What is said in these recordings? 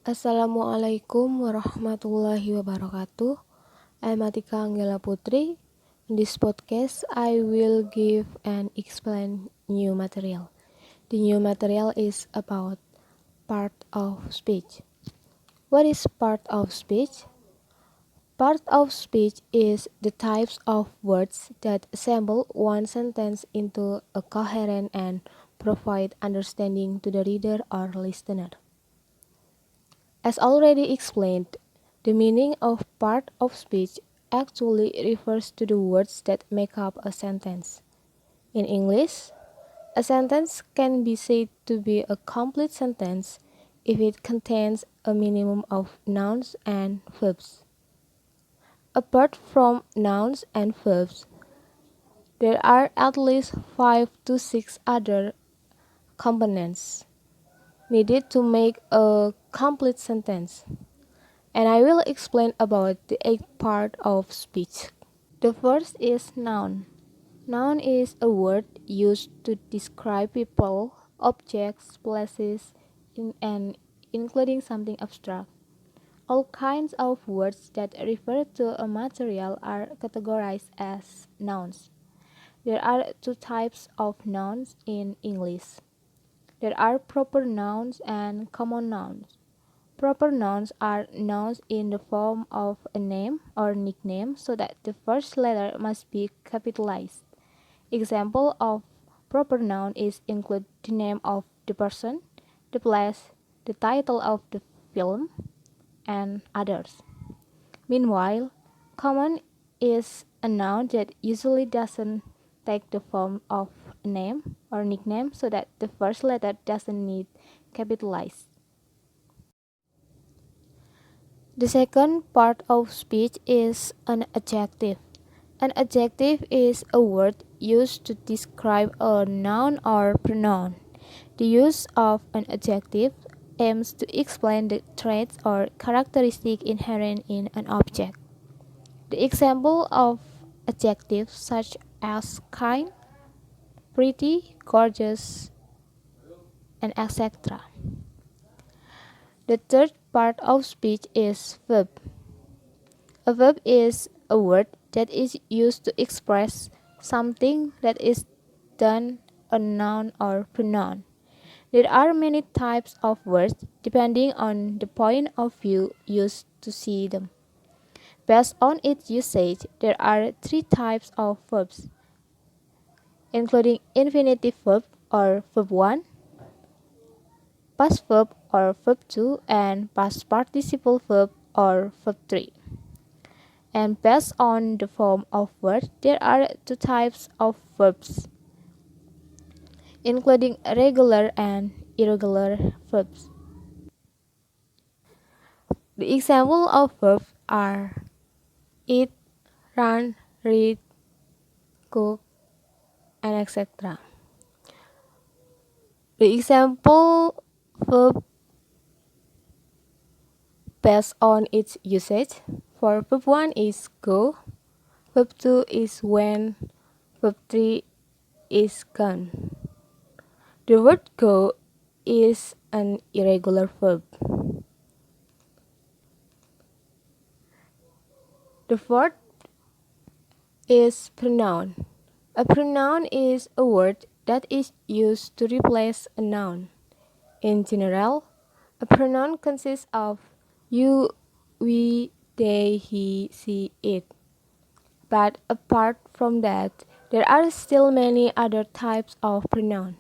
Assalamualaikum warahmatullahi wabarakatuh. I'm Atika Anggela Putri. In this podcast, I will give and explain new material. The new material is about part of speech. What is part of speech? Part of speech is the types of words that assemble one sentence into a coherent and provide understanding to the reader or listener. As already explained, the meaning of part of speech actually refers to the words that make up a sentence. In English, a sentence can be said to be a complete sentence if it contains a minimum of nouns and verbs. Apart from nouns and verbs, there are at least 5 to 6 other components needed to make a complete sentence. And I will explain about the eighth part of speech. The first is noun. Noun is a word used to describe people, objects, places, and including something abstract. All kinds of words that refer to a material are categorized as nouns. There are two types of nouns in English. There are proper nouns and common nouns. Proper nouns are nouns in the form of a name or nickname so that the first letter must be capitalized. Example of proper noun is include the name of the person, the place, the title of the film, and others. Meanwhile, common is a noun that usually doesn't take the form of a name or nickname so that the first letter doesn't need capitalized. The second part of speech is an adjective. An adjective is a word used to describe a noun or pronoun. The use of an adjective aims to explain the traits or characteristic inherent in an object. The example of adjectives such as kind, pretty, gorgeous, and etc. The third part of speech is verb. A verb is a word that is used to express something that is done, a noun or pronoun. There are many types of words depending on the point of view used to see them. Based on its usage, there are three types of verbs, including infinitive verb or verb 1, past verb or verb 2, and past participle verb or verb 3. And based on the form of word, there are two types of verbs, including regular and irregular verbs. The example of verbs are eat, run, read, cook, and etc. The example verb based on its usage for verb 1 is go, verb 2 is when, verb 3 is gone. The word go is an irregular verb. The fourth is pronoun. A pronoun is a word that is used to replace a noun. In general, a pronoun consists of you, we, they, he, she, it. But apart from that, there are still many other types of pronoun.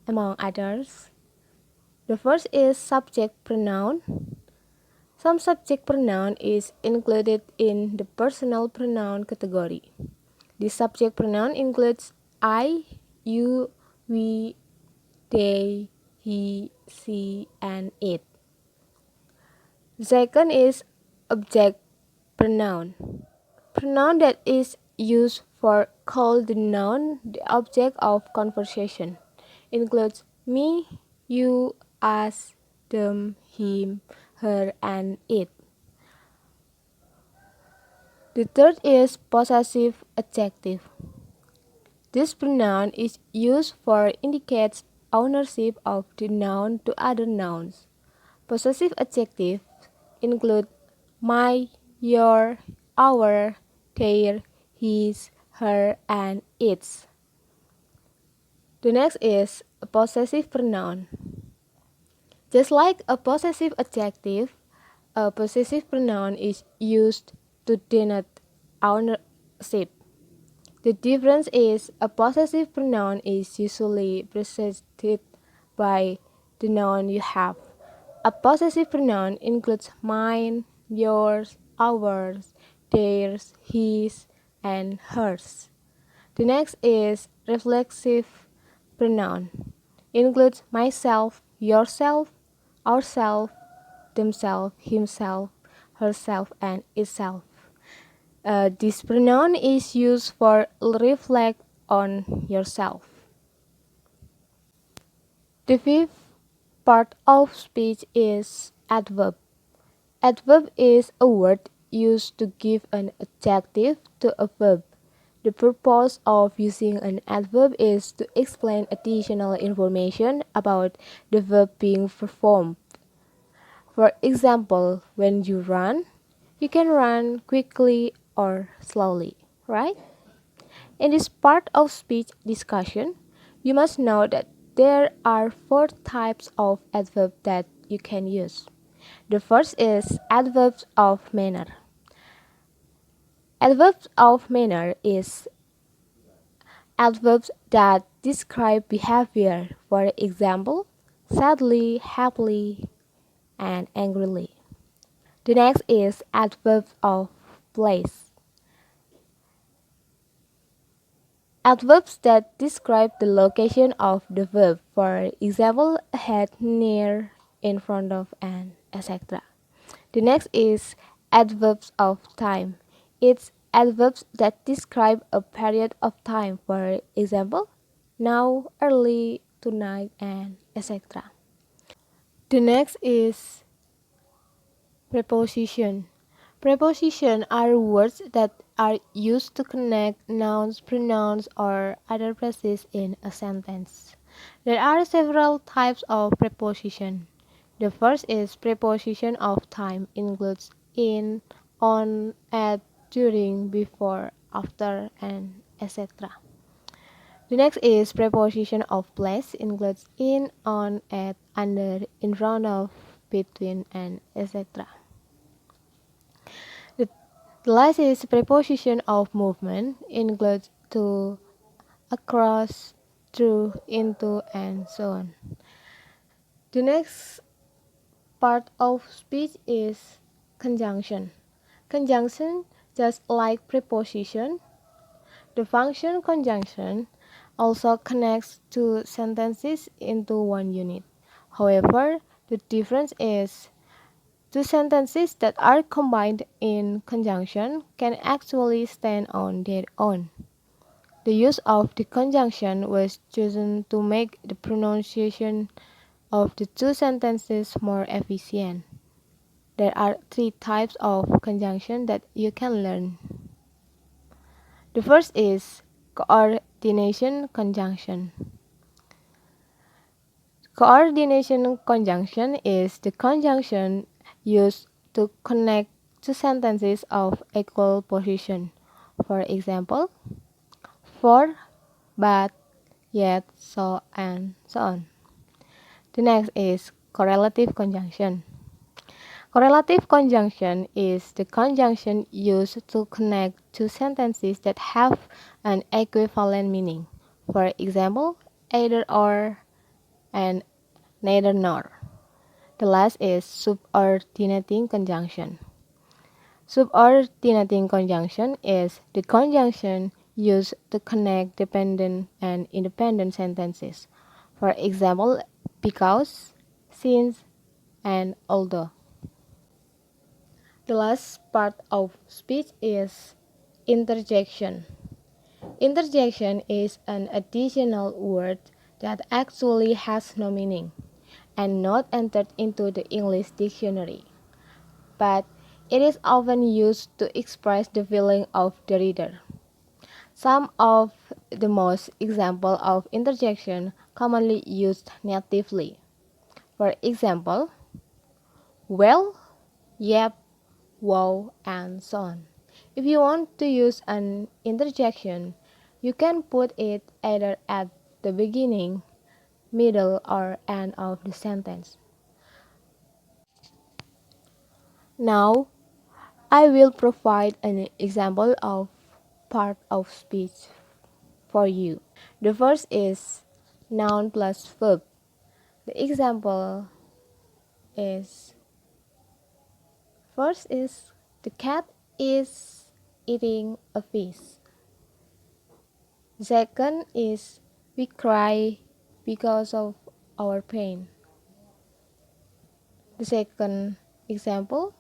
Among others, the first is subject pronoun. Some subject pronoun is included in the personal pronoun category. The subject pronoun includes I, you, we, they, he, she, and it. The second is object pronoun. Pronoun that is used for call the noun, the object of conversation, includes me, you, us, them, him, her, and it. The third is possessive adjective. This pronoun is used for indicates ownership of the noun to other nouns. Possessive adjectives include my, your, our, their, his, her, and its. The next is a possessive pronoun. Just like a possessive adjective, a possessive pronoun is used to denote ownership. The difference is a possessive pronoun is usually preceded by the noun you have. A possessive pronoun includes mine, yours, ours, theirs, his, and hers. The next is reflexive pronoun. Includes myself, yourself, ourself, themself, himself, herself, and itself. This pronoun is used for reflect on yourself. The fifth part of speech is adverb. Adverb is a word used to give an adjective to a verb. The purpose of using an adverb is to explain additional information about the verb being performed. For example, when you run, you can run quickly or slowly, right? In this part of speech discussion, you must know that there are four types of adverb that you can use. The first is adverbs of manner. Adverbs of manner is adverbs that describe behavior, for example, sadly, happily, and angrily. The next is adverbs of place. Adverbs that describe the location of the verb, for example, ahead, near, in front of, and etc. The next is adverbs of time. It's adverbs that describe a period of time, for example, now, early, tonight, and etc. The next is preposition. Prepositions are words that are used to connect nouns, pronouns, or other phrases in a sentence. There are several types of preposition. The first is preposition of time, includes in, on, at, during, before, after, and etc. The next is preposition of place, includes in, on, at, under, in front of, between, and etc. The last is preposition of movement, includes to, across, through, into, and so on. The next part of speech is conjunction. Conjunction, just like preposition, the function conjunction also connects two sentences into one unit. However, the difference is two sentences that are combined in conjunction can actually stand on their own. The use of the conjunction was chosen to make the pronunciation of the two sentences more efficient. There are three types of conjunction that you can learn. The first is coordination conjunction. Coordination conjunction is the conjunction used to connect two sentences of equal position. For example, for, but, yet, so, and so on. The next is correlative conjunction. Correlative conjunction is the conjunction used to connect two sentences that have an equivalent meaning. For example, either or and neither nor. The last is subordinating conjunction. Subordinating conjunction is the conjunction used to connect dependent and independent sentences. For example, because, since, and although. The last part of speech is interjection. Interjection is an additional word that actually has no meaning and not entered into the English dictionary, but it is often used to express the feeling of the reader. Some of the most examples of interjection commonly used natively. For example, well, yep, wow, and so on. If you want to use an interjection, you can put it either at the beginning, middle, or end of the sentence. Now, I will provide an example of part of speech for you. The first is noun plus verb. The example is first is the cat is eating a fish. Second is we cry because of our pain. The second example,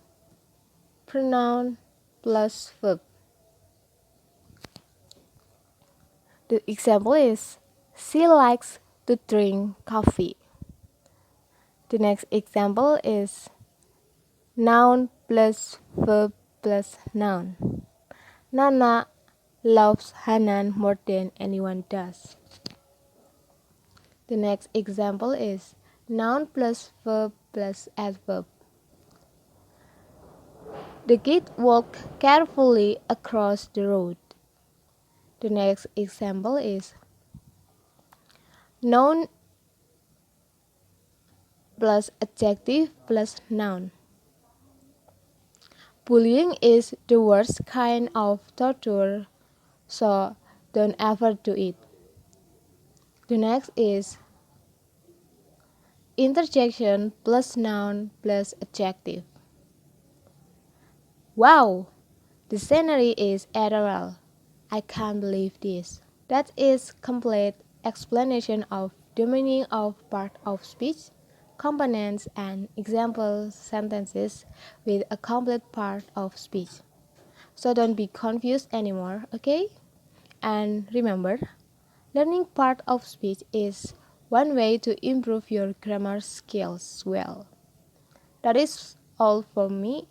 pronoun plus verb. The example is she likes to drink coffee. The next example is noun plus verb plus noun. Nana loves Hanan more than anyone does. The next example is noun plus verb plus adverb. The kid walked carefully across the road. The next example is noun plus adjective plus noun. Bullying is the worst kind of torture, so don't ever do it. The next is interjection plus noun plus adjective. Wow, the scenery is ethereal. I can't believe this. That is complete explanation of the meaning of part of speech, components, and example sentences with a complete part of speech. So don't be confused anymore, okay? And remember, learning part of speech is one way to improve your grammar skills well. That is all for me.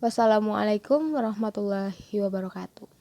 Wassalamualaikum warahmatullahi wabarakatuh.